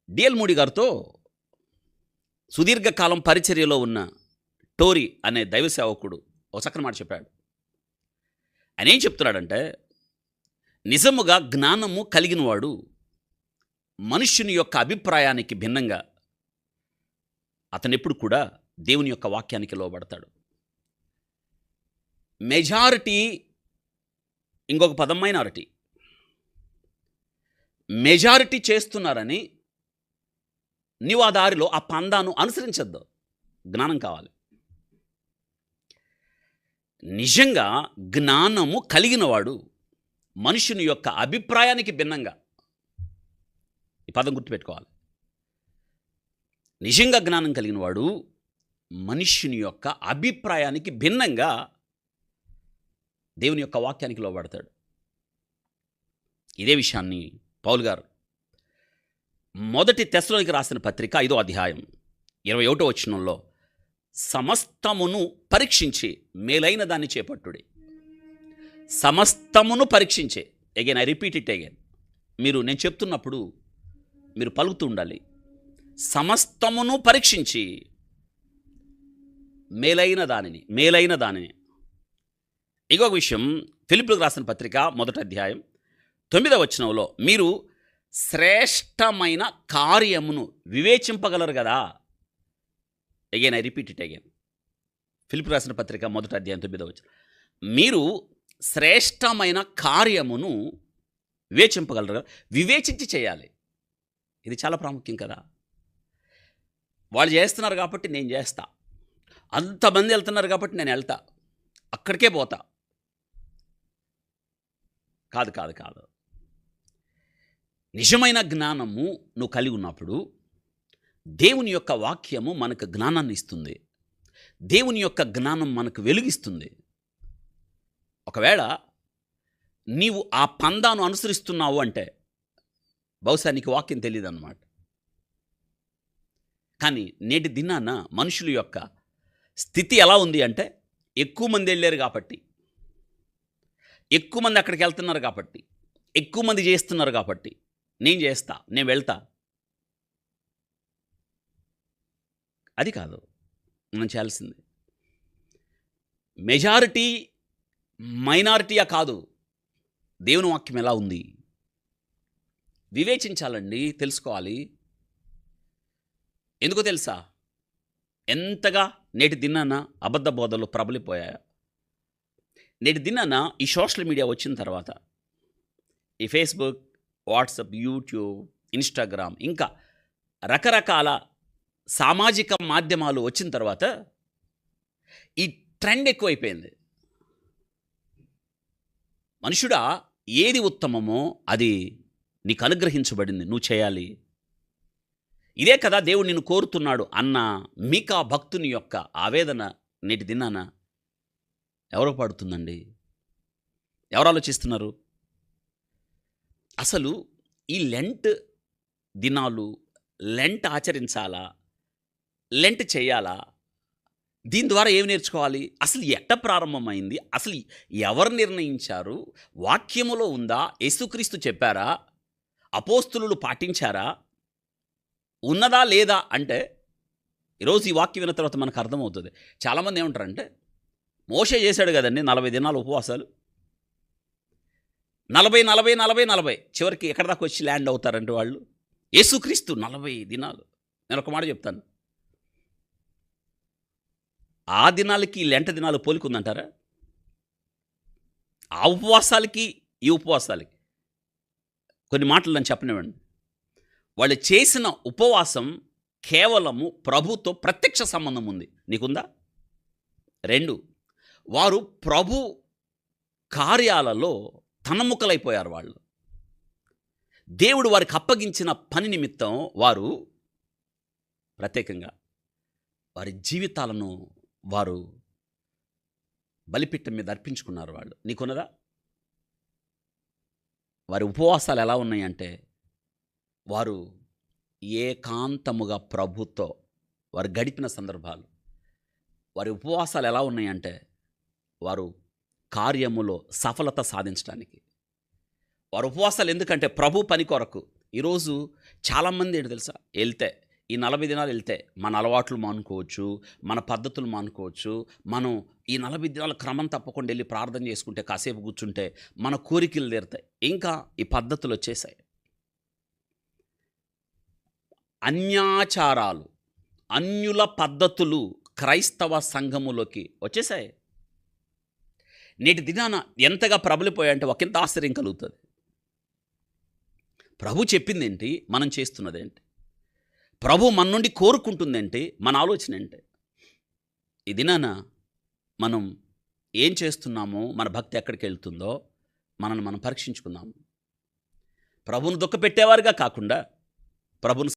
DL మూడి గారితో సుదీర్ఘకాలం పరిచర్యలో ఉన్న టోరీ అనే దైవ సేవకుడు ఒక చక్కని మాట చెప్పాడు. ఆయన ఏం చెప్తున్నాడంటే, నిజముగా జ్ఞానము కలిగినవాడు మనుష్యుని యొక్క అభిప్రాయానికి భిన్నంగా అతనెప్పుడు కూడా దేవుని యొక్క వాక్యానికి లోబడతాడు. మెజారిటీ, ఇంకొక పదం మైనారిటీ, మెజారిటీ చేస్తున్నారని నీవు ఆ దారిలో ఆ పందాను అనుసరించద్దు. జ్ఞానం కావాలి. నిజంగా జ్ఞానము కలిగినవాడు మనుషుని యొక్క అభిప్రాయానికి భిన్నంగా, ఈ పదం గుర్తుపెట్టుకోవాలి. నిజంగా జ్ఞానం కలిగినవాడు మనుష్యుని యొక్క అభిప్రాయానికి భిన్నంగా దేవుని యొక్క వాక్యానికి లోబడతాడు. ఇదే విషయాన్ని పౌలు గారు మొదటి తెస్సలోనికి రాసిన పత్రిక 5వ అధ్యాయం 21వ వచనంలో సమస్తమును పరీక్షించి మేలైన దాన్ని చేపట్టుడి. సమస్తమును పరీక్షించే, again I repeat it again, నేను చెప్తున్నప్పుడు మీరు పలుకుతూ ఉండాలి. సమస్తమును పరీక్షించి మేలైన దానిని. ఇంకొక విషయం, ఫిలిప్పీయులకు రాసిన పత్రిక 1వ అధ్యాయం 9వ వచనంలో మీరు శ్రేష్టమైన కార్యమును వివేచింపగలరు కదా. Again I repeat it again, ఫిలిప్పీయులకు రాసిన పత్రిక 1వ అధ్యాయం 9వ వచనం, మీరు శ్రేష్టమైన కార్యమును వివేచింపగలరు కదా. వివేచించి చేయాలి. ఇది చాలా ప్రాముఖ్యం కదా. వాళ్ళు చేస్తున్నారు కాబట్టి నేను చేస్తా, అంతమంది వెళ్తున్నారు కాబట్టి నేను వెళ్తా, అక్కడికే పోతా. కాదు. నిజమైన జ్ఞానము నువ్వు కలిగి ఉన్నప్పుడు దేవుని యొక్క వాక్యము మనకు జ్ఞానాన్ని ఇస్తుంది. దేవుని యొక్క జ్ఞానం మనకు వెలుగిస్తుంది. ఒకవేళ నీవు ఆ పందాను అనుసరిస్తున్నావు అంటే బహుశా నీకు వాక్యం తెలియదు అన్నమాట. కానీ నేటి దినాన మనుషుల యొక్క స్థితి ఎలా ఉంది అంటే, ఎక్కువ మంది వెళ్ళారు కాబట్టి, ఎక్కువ మంది అక్కడికి వెళ్తున్నారు కాబట్టి, ఎక్కువ మంది చేస్తున్నారు కాబట్టి నేను చేస్తా, నేను వెళ్తా. అది కాదు మనం చేయాల్సింది. మెజారిటీ మైనారిటీయా కాదు, దేవుని వాక్యం ఎలా ఉంది వివేచించాలండి, తెలుసుకోవాలి. ఎందుకో తెలుసా, ఎంతగా నేటి దినాన అబద్ధ బోధలు ప్రబలిపోయాయో. నేటి దినాన ఈ సోషల్ మీడియా వచ్చిన తర్వాత, ఈ ఫేస్బుక్, వాట్సాప్, యూట్యూబ్, ఇన్స్టాగ్రామ్, ఇంకా రకరకాల సామాజిక మాధ్యమాలు వచ్చిన తర్వాత ఈ ట్రెండ్ ఎక్కువైపోయింది. మనుషుడా, ఏది ఉత్తమమో అది నీకు అనుగ్రహించబడింది, నువ్వు చేయాలి. ఇదే కదా దేవుడు నిన్ను కోరుతున్నాడు అన్న మీకా భక్తుని యొక్క ఆవేదన నేటి దినాన ఎవరో పడుతుందండి? ఎవరు ఆలోచిస్తున్నారు? అసలు ఈ లెంట్ దినాలు, లెంట్ ఆచరించాలా, లెంట్ చేయాలా? దీని ద్వారా ఏమి నేర్చుకోవాలి? అసలు ఎట్ట ప్రారంభమైంది? అసలు ఎవరు నిర్ణయించారు? వాక్యములో ఉందా? యేసుక్రీస్తు చెప్పారా? అపోస్తులు పాటించారా? ఉన్నదా లేదా అంటే ఈరోజు ఈ వాక్యం విన్న తర్వాత మనకు అర్థమవుతుంది. చాలామంది ఏమంటారంటే, మోషే చేశాడు కదండి 40 దినాలు ఉపవాసాలు, 40 చివరికి ఎక్కడ దాకా వచ్చి ల్యాండ్ అవుతారంటే వాళ్ళు. యేసుక్రీస్తు 40 దినాలు. నేను ఒక మాట చెప్తాను, ఆ దినాలకి లెంట దినాలు పోలికుందంటారా? ఆ ఉపవాసాలకి ఈ ఉపవాసాలకి కొన్ని మాటలు నన్ను చెప్పనివ్వండి. వాళ్ళు చేసిన ఉపవాసం కేవలము ప్రభుతో ప్రత్యక్ష సంబంధం ఉంది. నీకుందా? 2, వారు ప్రభు కార్యాలలో తనముకలైపోయారు. వాళ్ళు దేవుడు వారికి అప్పగించిన పని నిమిత్తం వారు ప్రత్యేకంగా వారి జీవితాలను వారు బలిపీఠం మీద అర్పించుకున్నారు. వాళ్ళు నీకున్నదా? వారి ఉపవాసాలు ఎలా ఉన్నాయంటే, వారు ఏకాంతముగా ప్రభుతో వారు గడిపిన సందర్భాలు. వారి ఉపవాసాలు ఎలా ఉన్నాయంటే, వారు కార్యములో సఫలత సాధించడానికి. వారు ఉపవాసాలు ఎందుకంటే ప్రభు పని కొరకు, ఈరోజు చాలామంది ఏంటి తెలుసా, వెళ్తే ఈ 40 దినాలు వెళ్తే మన అలవాట్లు మానుకోవచ్చు, మన పద్ధతులు మానుకోవచ్చు. మనం ఈ 40 దినాలు క్రమం తప్పకుండా వెళ్ళి ప్రార్థన చేసుకుంటే, కాసేపు కూర్చుంటే మన కోరికలు తీరుతాయి. ఇంకా ఈ పద్ధతులు వచ్చేసాయి. అన్యాచారాలు, అన్యుల పద్ధతులు క్రైస్తవ సంఘములోకి వచ్చేసాయి. నేటి దినాన ఎంతగా ప్రబలిపోయాయంటే ఒకంత ఆశ్చర్యం కలుగుతుంది. ప్రభు చెప్పిందేంటి, మనం చేస్తున్నదేంటి? ప్రభు మన నుండి కోరుకుంటుందేంటి, మన ఆలోచన ఏంటి? ఈ దినాన మనం ఏం చేస్తున్నామో, మన భక్తి ఎక్కడికి వెళ్తుందో మనల్ని మనం పరీక్షించుకుందాము. ప్రభువును దుఃఖపెట్టేవారుగా కాకుండా ప్రభువును